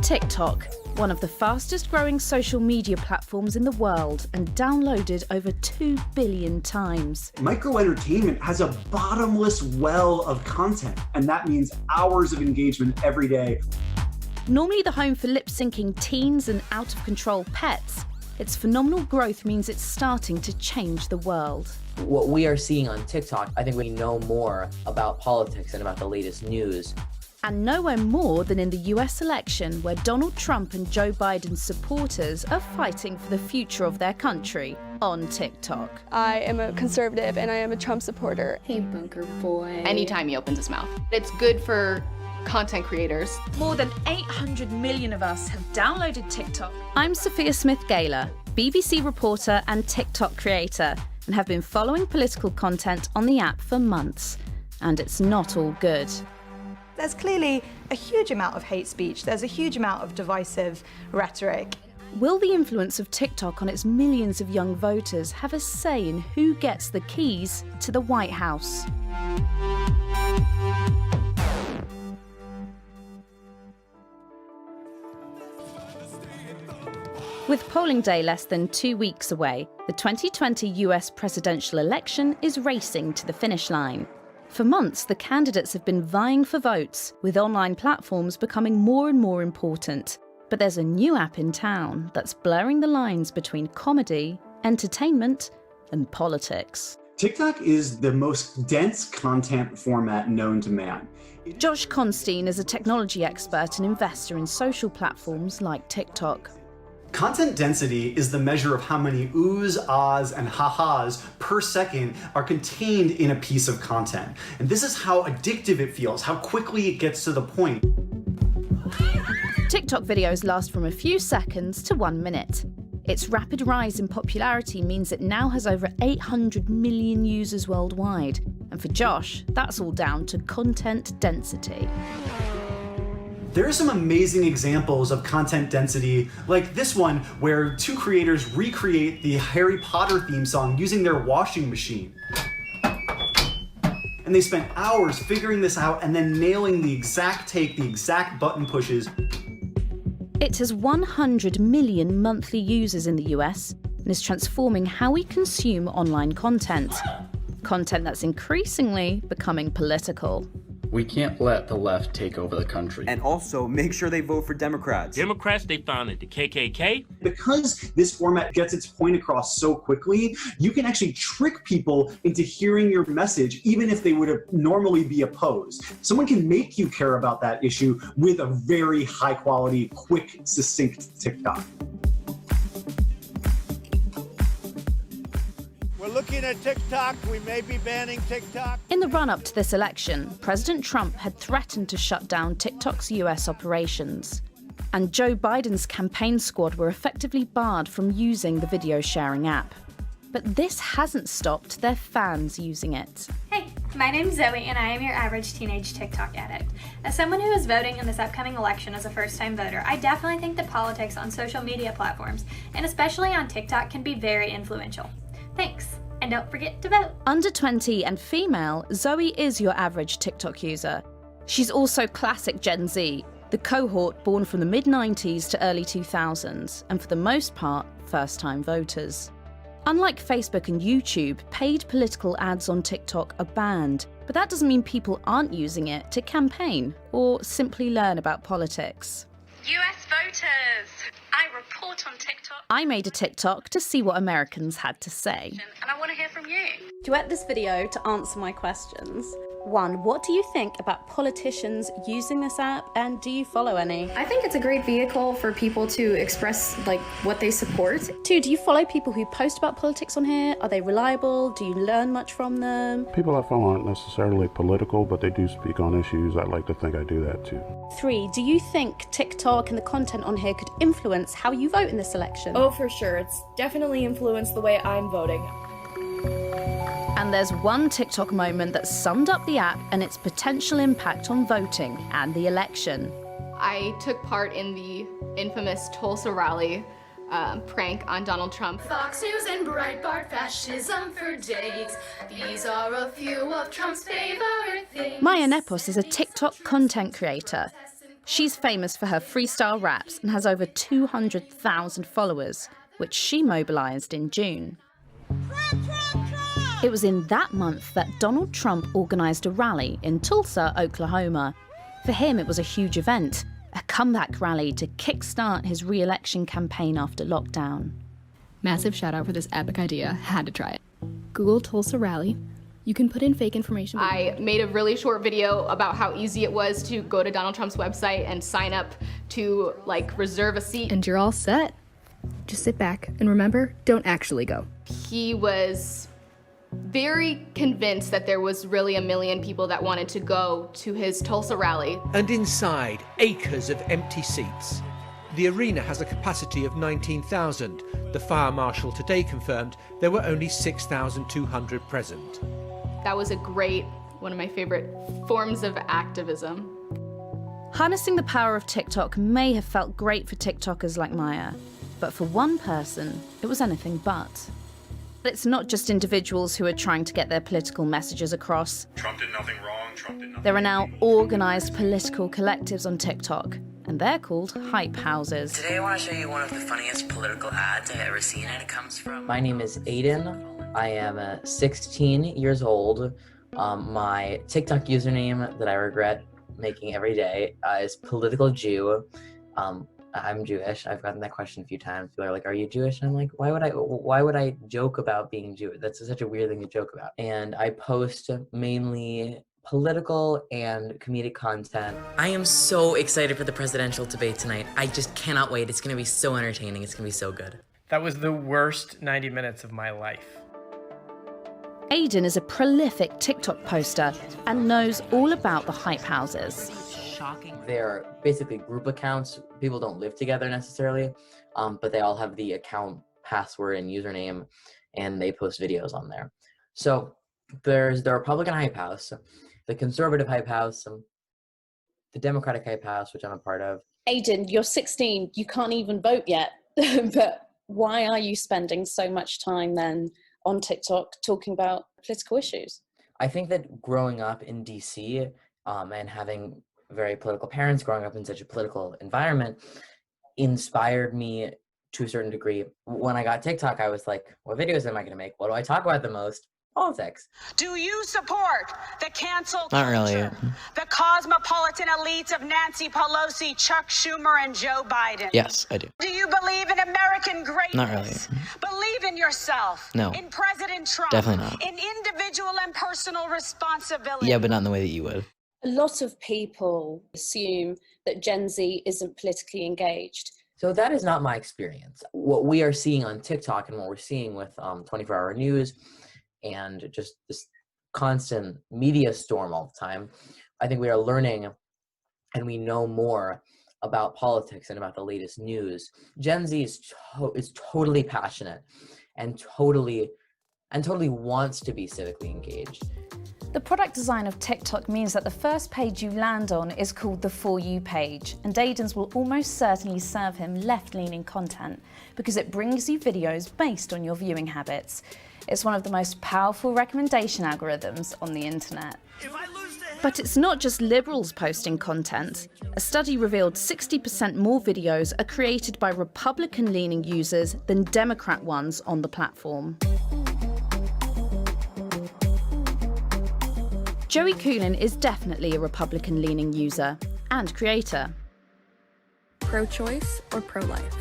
TikTok, one of the fastest growing social media platforms in the world and downloaded over 2 billion times. Micro-entertainment has a bottomless well of content, and that means hours of engagement every day. Normally the home for lip-syncing teens and out-of-control pets, its phenomenal growth means it's starting to change the world. What we are seeing on TikTok, I think we know more about politics and about the latest news. And nowhere more than in the US election, where Donald Trump and Joe Biden's supporters are fighting for the future of their country on TikTok. I am a conservative and I am a Trump supporter. Hey, bunker boy. Anytime he opens his mouth. It's good for content creators. More than 800 million of us have downloaded TikTok. I'm Sophia Smith-Gaylor, BBC reporter and TikTok creator, and have been following political content on the app for months. And it's not all good. There's clearly a huge amount of hate speech. There's a huge amount of divisive rhetoric. Will the influence of TikTok on its millions of young voters have a say in who gets the keys to the White House? With polling day less than 2 weeks away, the 2020 US presidential election is racing to the finish line. For months, the candidates have been vying for votes, with online platforms becoming more and more important. But there's a new app in town that's blurring the lines between comedy, entertainment, and politics. TikTok is the most dense content format known to man. Josh Constein is a technology expert and investor in social platforms like TikTok. Content density is the measure of how many oohs, ahs, and ha-has per second are contained in a piece of content. And this is how addictive it feels, how quickly it gets to the point. TikTok videos last from a few seconds to 1 minute. Its rapid rise in popularity means it now has over 800 million users worldwide. And for Josh, that's all down to content density. There are some amazing examples of content density, like this one where two creators recreate the Harry Potter theme song using their washing machine. And they spent hours figuring this out and then nailing the exact take, the exact button pushes. It has 100 million monthly users in the US and is transforming how we consume online content. Content that's increasingly becoming political. We can't let the left take over the country. And also make sure they vote for Democrats. Democrats, they founded the KKK. Because this format gets its point across so quickly, you can actually trick people into hearing your message, even if they would have normally be opposed. Someone can make you care about that issue with a very high quality, quick, succinct TikTok. Looking at TikTok, we may be banning TikTok. In the run-up to this election, President Trump had threatened to shut down TikTok's US operations. And Joe Biden's campaign squad were effectively barred from using the video sharing app. But this hasn't stopped their fans using it. Hey, my name's Zoe and I am your average teenage TikTok addict. As someone who is voting in this upcoming election as a first-time voter, I definitely think that politics on social media platforms, and especially on TikTok, can be very influential. Thanks. And don't forget to vote. Under 20 and female, Zoe is your average TikTok user. She's also classic Gen Z, the cohort born from the mid-90s to early 2000s, and for the most part, first-time voters. Unlike Facebook and YouTube, paid political ads on TikTok are banned, but that doesn't mean people aren't using it to campaign or simply learn about politics. US voters, I report on TikTok. I made a TikTok to see what Americans had to say. And I want to hear from you. Duet this video to answer my questions. 1. What do you think about politicians using this app, and do you follow any? I think it's a great vehicle for people to express what they support. 2. Do you follow people who post about politics on here? Are they reliable? Do you learn much from them? People I follow aren't necessarily political, but they do speak on issues. I'd like to think I do that too. 3. Do you think TikTok and the content on here could influence how you vote in this election? Oh, for sure. It's definitely influenced the way I'm voting. And there's one TikTok moment that summed up the app and its potential impact on voting and the election. I took part in the infamous Tulsa rally prank on Donald Trump. Fox News and Breitbart, fascism for days. These are a few of Trump's favorite things. Maya Nepos is a TikTok content creator. She's famous for her freestyle raps and has over 200,000 followers, which she mobilized in June. It was in that month that Donald Trump organized a rally in Tulsa, Oklahoma. For him, it was a huge event, a comeback rally to kickstart his re-election campaign after lockdown. Massive shout out for this epic idea. Had to try it. Google Tulsa rally. You can put in fake information. I made a really short video about how easy it was to go to Donald Trump's website and sign up to reserve a seat. And you're all set. Just sit back and remember, don't actually go. He was very convinced that there was really 1 million people that wanted to go to his Tulsa rally. And inside, acres of empty seats. The arena has a capacity of 19,000. The fire marshal today confirmed there were only 6,200 present. That was one of my favorite forms of activism. Harnessing the power of TikTok may have felt great for TikTokers like Maya, but for one person, it was anything but. It's not just individuals who are trying to get their political messages across. Trump did nothing wrong, Trump did nothing. There are now organized political collectives on TikTok, and they're called hype houses. Today I want to show you one of the funniest political ads I've ever seen, and it comes from... My name is Aiden. I am 16 years old. My TikTok username that I regret making every day is Political Jew. I'm Jewish. I've gotten that question a few times. People are like, "Are you Jewish?" And I'm like, why would I joke about being Jewish? That's such a weird thing to joke about. And I post mainly political and comedic content. I am so excited for the presidential debate tonight. I just cannot wait. It's going to be so entertaining. It's going to be so good. That was the worst 90 minutes of my life. Aiden is a prolific TikTok poster and knows all about the hype houses. They're basically group accounts. People don't live together necessarily, but they all have the account password and username, and they post videos on there. So there's the Republican hype house, the conservative hype house, the Democratic hype house, which I'm a part of. Aiden, you're 16. You can't even vote yet. But why are you spending so much time then on TikTok talking about political issues? I think that growing up in DC and having very political parents, growing up in such a political environment, inspired me to a certain degree. When I got TikTok, I was like, what videos am I going to make? What do I talk about the most? Politics. Do you support the cancel culture? Not really. The cosmopolitan elites of Nancy Pelosi, Chuck Schumer, and Joe Biden? Yes, I do. Do you believe in American greatness? Not really. Believe in yourself? No. In President Trump? Definitely not. In individual and personal responsibility? Yeah, but not in the way that you would. A lot of people assume that Gen Z isn't politically engaged. So that is not my experience. What we are seeing on TikTok and what we're seeing with 24-hour news and just this constant media storm all the time, I think we are learning and we know more about politics and about the latest news. Gen Z is totally passionate and totally wants to be civically engaged. The product design of TikTok means that the first page you land on is called the For You page, and Aiden's will almost certainly serve him left-leaning content because it brings you videos based on your viewing habits. It's one of the most powerful recommendation algorithms on the internet. But it's not just liberals posting content. A study revealed 60% more videos are created by Republican-leaning users than Democrat ones on the platform. Joey Coonan is definitely a Republican-leaning user and creator. Pro-choice or pro-life?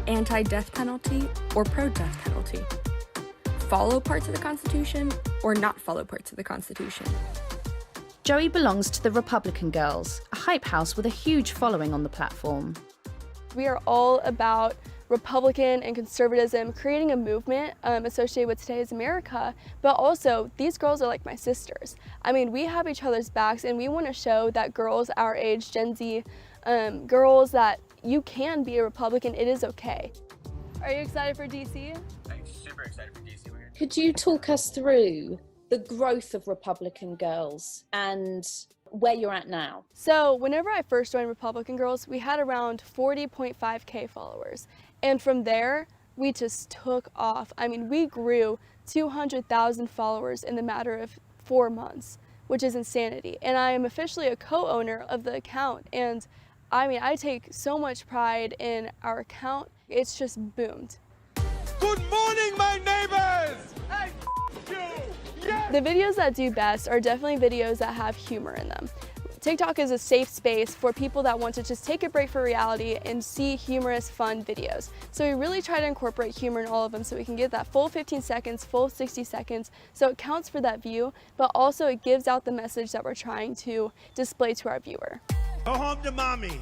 Anti-death penalty or pro-death penalty? Follow parts of the Constitution or not follow parts of the Constitution? Joey belongs to the Republican Girls, a hype house with a huge following on the platform. We are all about Republican and conservatism, creating a movement associated with today's America, but also these girls are like my sisters. I mean, we have each other's backs and we want to show that girls our age, Gen Z, girls, that you can be a Republican, it is okay. Are you excited for DC? I'm super excited for DC. Could you talk us through the growth of Republican Girls and where you're at now? So whenever I first joined Republican Girls, we had around 40.5K followers. And from there, we just took off. I mean, we grew 200,000 followers in the matter of 4 months. which is insanity. And I am officially a co-owner of the account. And I mean, I take so much pride in our account. It's just boomed. Good morning, my neighbors! Hey, you! Yes! The videos that do best are definitely videos that have humor in them. TikTok is a safe space for people that want to just take a break from reality and see humorous, fun videos. So we really try to incorporate humor in all of them so we can get that full 15 seconds, full 60 seconds, so it counts for that view, but also it gives out the message that we're trying to display to our viewer. Go home to mommy.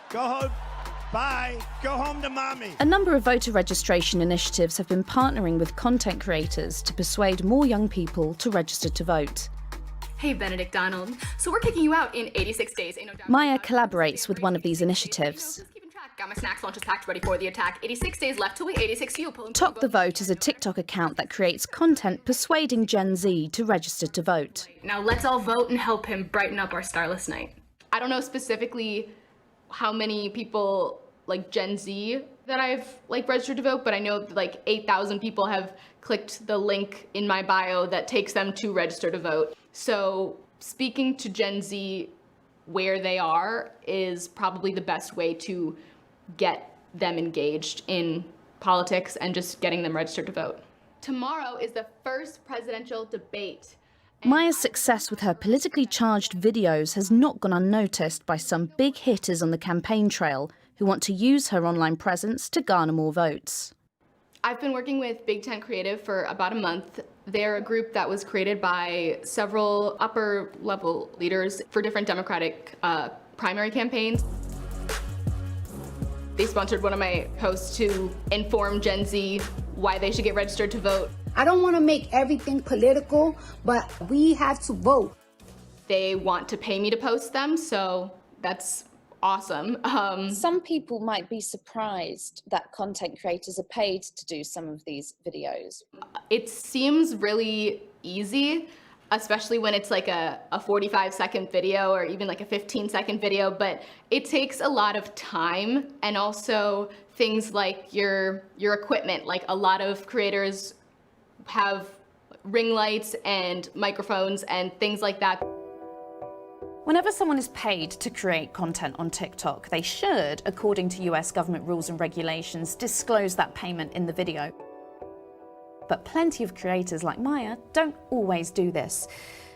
Go home. Bye. Go home to mommy. A number of voter registration initiatives have been partnering with content creators to persuade more young people to register to vote. Hey, Benedict Donald. So we're kicking you out in 86 days. Ain't no doubt. Maya collaborates with one of these initiatives. Got my snacks, lunches packed, ready for the attack. 86 days left till we 86 you. Talk the Vote is a TikTok account that creates content persuading Gen Z to register to vote. Now let's all vote and help him brighten up our starless night. I don't know specifically how many people like Gen Z that I've registered to vote, but I know 8,000 people have clicked the link in my bio that takes them to register to vote. So speaking to Gen Z where they are is probably the best way to get them engaged in politics and just getting them registered to vote. Tomorrow is the first presidential debate. Maya's success with her politically charged videos has not gone unnoticed by some big hitters on the campaign trail who want to use her online presence to garner more votes. I've been working with Big Tent Creative for about a month. They're a group that was created by several upper-level leaders for different Democratic primary campaigns. They sponsored one of my posts to inform Gen Z why they should get registered to vote. I don't want to make everything political, but we have to vote. They want to pay me to post them, so that's awesome. Some people might be surprised that content creators are paid to do some of these videos. It seems really easy, especially when it's like a 45-second video or even like a 15-second video, but it takes a lot of time and also things like your equipment. Like a lot of creators have ring lights and microphones and things like that. Whenever someone is paid to create content on TikTok, they should, according to US government rules and regulations, disclose that payment in the video. But plenty of creators like Maya don't always do this.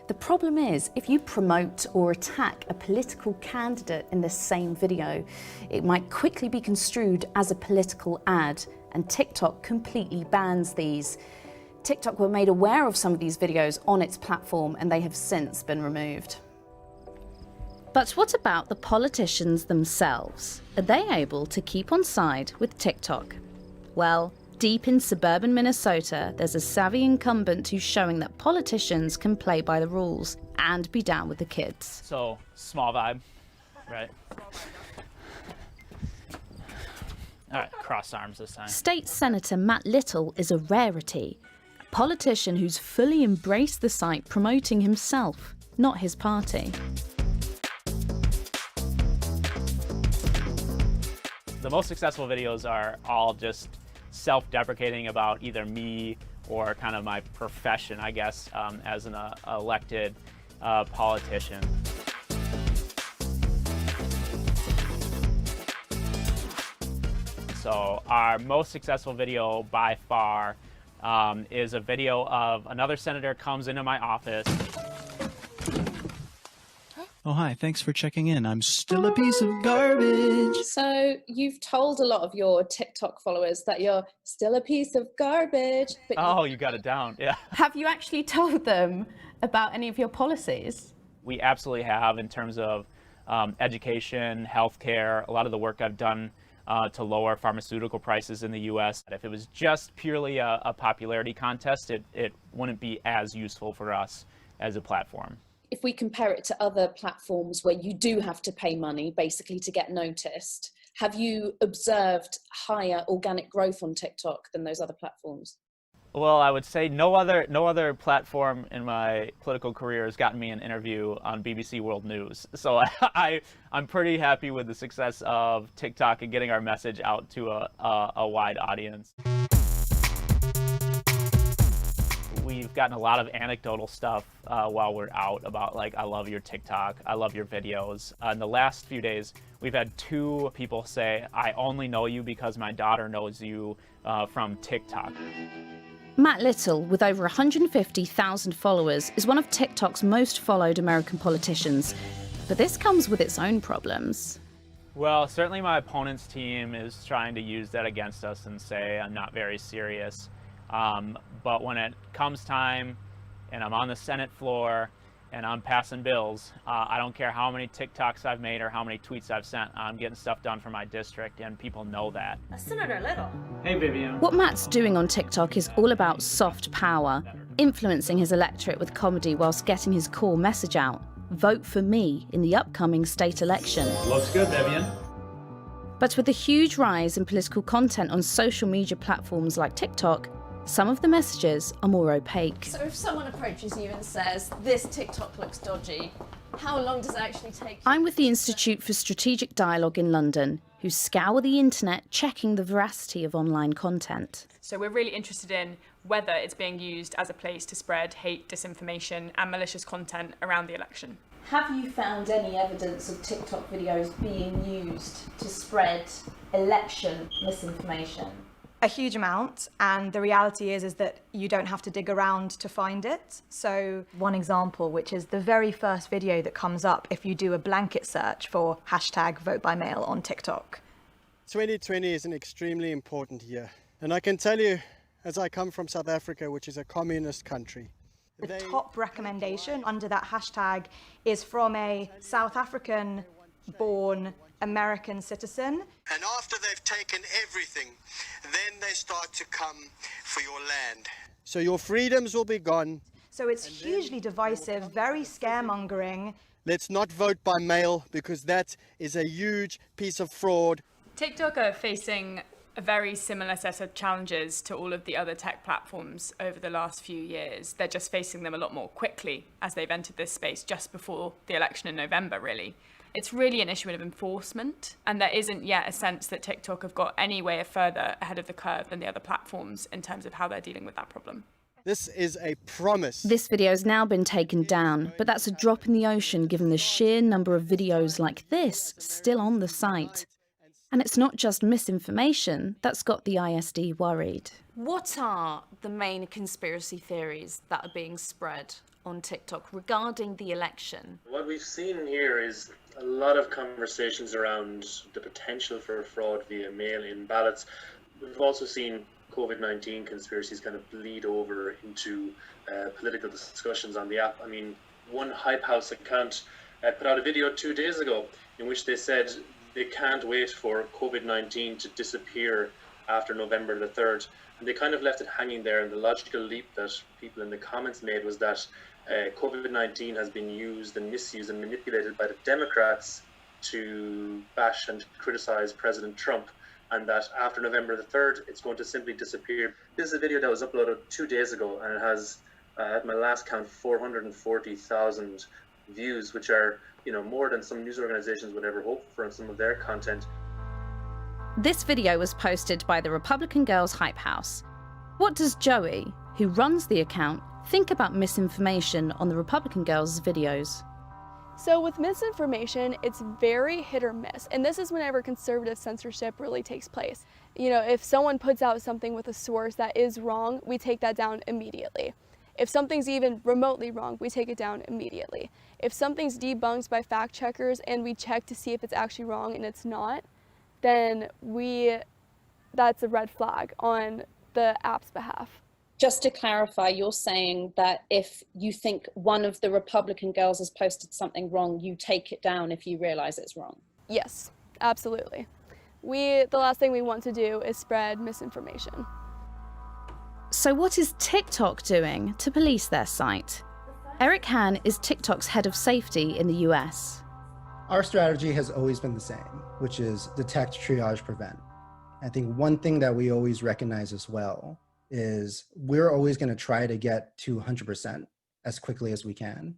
The problem is, if you promote or attack a political candidate in the same video, it might quickly be construed as a political ad, and TikTok completely bans these. TikTok were made aware of some of these videos on its platform, and they have since been removed. But what about the politicians themselves? Are they able to keep on side with TikTok? Well, deep in suburban Minnesota, there's a savvy incumbent who's showing that politicians can play by the rules and be down with the kids. So, small vibe, right? All right, cross arms this time. State Senator Matt Little is a rarity, a politician who's fully embraced the site, promoting himself, not his party. The most successful videos are all just self-deprecating about either me or kind of my profession, I guess, as an elected politician. So our most successful video by far is a video of another senator comes into my office. Oh, hi, thanks for checking in. I'm still a piece of garbage. So you've told a lot of your TikTok followers that you're still a piece of garbage. But oh, you got it down, yeah. Have you actually told them about any of your policies? We absolutely have, in terms of education, healthcare, a lot of the work I've done to lower pharmaceutical prices in the US. If it was just purely a popularity contest, it wouldn't be as useful for us as a platform. If we compare it to other platforms where you do have to pay money basically to get noticed, have you observed higher organic growth on TikTok than those other platforms? Well, I would say no other platform in my political career has gotten me an interview on BBC World News. So I'm pretty happy with the success of TikTok and getting our message out to a wide audience. we've gotten a lot of anecdotal stuff while we're out about like, I love your TikTok, I love your videos. In the last few days, we've had 2 people say, I only know you because my daughter knows you from TikTok. Matt Little, with over 150,000 followers, is one of TikTok's most followed American politicians. But this comes with its own problems. Well, certainly my opponent's team is trying to use that against us and say I'm not very serious. But when it comes time and I'm on the Senate floor and I'm passing bills, I don't care how many TikToks I've made or how many tweets I've sent, I'm getting stuff done for my district, and people know that. Senator Little. Hey, Vivian. What Matt's doing on TikTok is all about soft power, influencing his electorate with comedy whilst getting his core message out. Vote for me in the upcoming state election. Looks good, Vivian. But with the huge rise in political content on social media platforms like TikTok, some of the messages are more opaque. So if someone approaches you and says, this TikTok looks dodgy, how long does it actually take? I'm with the Institute for Strategic Dialogue in London, who scour the internet checking the veracity of online content. So we're really interested in whether it's being used as a place to spread hate, disinformation and malicious content around the election. Have you found any evidence of TikTok videos being used to spread election misinformation? A huge amount, and the reality is that you don't have to dig around to find it. So one example, which is the very first video that comes up if you do a blanket search for hashtag vote by mail on TikTok. 2020 is an extremely important year. And I can tell you, as I come from South Africa, which is a communist country, the top recommendation under that hashtag is from a South African born American citizen. And after they've taken everything, then they start to come for your land. So your freedoms will be gone. So it's hugely divisive, very scaremongering. Let's not vote by mail, because that is a huge piece of fraud. TikTok are facing a very similar set of challenges to all of the other tech platforms over the last few years. They're just facing them a lot more quickly as they've entered this space just before the election in November, really. It's really an issue of enforcement, and there isn't yet a sense that TikTok have got any way further ahead of the curve than the other platforms in terms of how they're dealing with that problem. This is a promise. This video has now been taken down, but that's a drop in the ocean given the sheer number of videos like this still on the site. And it's not just misinformation that's got the ISD worried. What are the main conspiracy theories that are being spread on TikTok regarding the election? What we've seen here is a lot of conversations around the potential for fraud via mail-in ballots. We've also seen COVID-19 conspiracies kind of bleed over into political discussions on the app. I mean, one Hype House account put out a video 2 days ago in which they said they can't wait for COVID-19 to disappear after November the 3rd. And they kind of left it hanging there, and the logical leap that people in the comments made was that COVID-19 has been used and misused and manipulated by the Democrats to bash and criticize President Trump, and that after November the 3rd, it's going to simply disappear. This is a video that was uploaded 2 days ago, and it has, at my last count, 440,000 views, which are, you know, more than some news organizations would ever hope for in some of their content. This video was posted by the Republican Girls Hype House. What does Joey, who runs the account, think about misinformation on the Republican Girls' videos? So with misinformation, it's very hit or miss. And this is whenever conservative censorship really takes place. You know, if someone puts out something with a source that is wrong, we take that down immediately. If something's even remotely wrong, we take it down immediately. If something's debunked by fact checkers and we check to see if it's actually wrong and it's not, then that's a red flag on the app's behalf. Just to clarify, you're saying that if you think one of the Republican girls has posted something wrong, you take it down if you realize it's wrong? Yes, absolutely. The last thing we want to do is spread misinformation. So what is TikTok doing to police their site? Eric Han is TikTok's head of safety in the US. Our strategy has always been the same, which is detect, triage, prevent. I think one thing that we always recognize as well is we're always going to try to get to 100% as quickly as we can,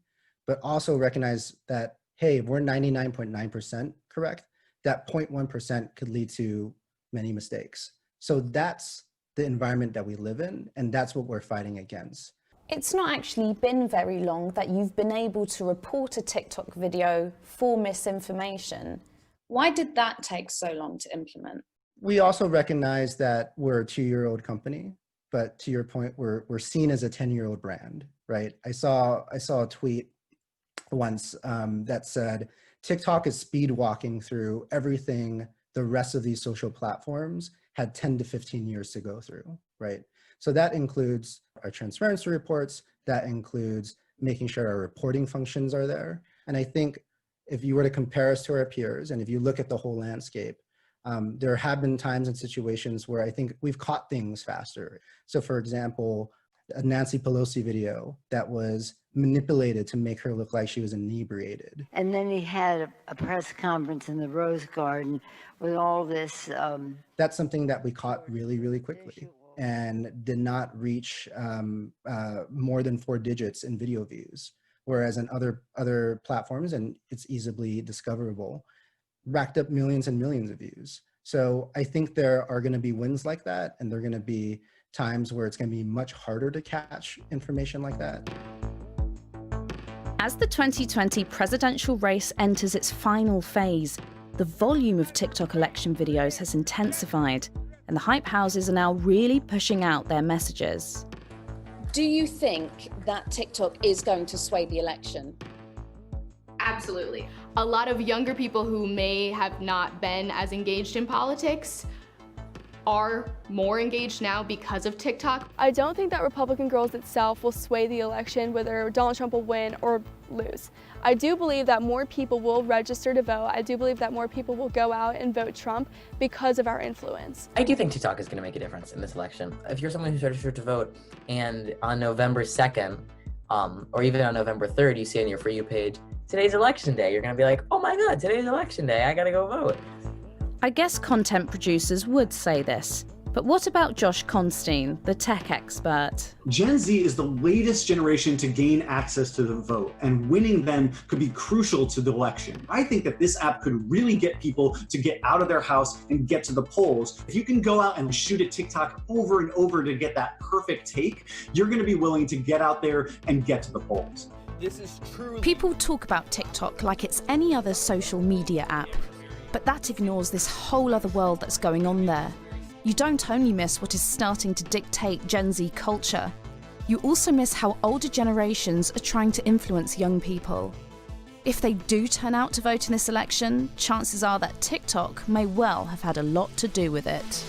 but also recognize that, hey, if we're 99.9% correct, that 0.1% could lead to many mistakes. So that's the environment that we live in, and that's what we're fighting against. It's not actually been very long that you've been able to report a TikTok video for misinformation. Why did that take so long to implement? We also recognize that we're a 2-year-old company, but to your point, we're seen as a 10-year-old brand, right? I saw a tweet once that said, TikTok is speed walking through everything the rest of these social platforms had 10 to 15 years to go through, right? So that includes our transparency reports, that includes making sure our reporting functions are there. And I think if you were to compare us to our peers, and if you look at the whole landscape, there have been times and situations where I think we've caught things faster. So for example, a Nancy Pelosi video that was manipulated to make her look like she was inebriated. And then he had a press conference in the Rose Garden with all this. That's something that we caught really, really quickly and did not reach more than 4 digits in video views. Whereas in other platforms, and it's easily discoverable, racked up millions and millions of views. So I think there are going to be wins like that, and there are going to be times where it's going to be much harder to catch information like that. As the 2020 presidential race enters its final phase, the volume of TikTok election videos has intensified, and the hype houses are now really pushing out their messages. Do you think that TikTok is going to sway the election? Absolutely. A lot of younger people who may have not been as engaged in politics are more engaged now because of TikTok. I don't think that Republican Girls itself will sway the election, whether Donald Trump will win or lose. I do believe that more people will register to vote. I do believe that more people will go out and vote Trump because of our influence. I do think TikTok is going to make a difference in this election. If you're someone who's registered to vote and on November 2nd, or even on November 3rd, you see on your For You page, today's election day, you're going to be like, oh my God, today's election day, I got to go vote. I guess content producers would say this, but what about Josh Constein, the tech expert? Gen Z is the latest generation to gain access to the vote, and winning them could be crucial to the election. I think that this app could really get people to get out of their house and get to the polls. If you can go out and shoot a TikTok over and over to get that perfect take, you're going to be willing to get out there and get to the polls. This is truly... People talk about TikTok like it's any other social media app, but that ignores this whole other world that's going on there. You don't only miss what is starting to dictate Gen Z culture, you also miss how older generations are trying to influence young people. If they do turn out to vote in this election, chances are that TikTok may well have had a lot to do with it.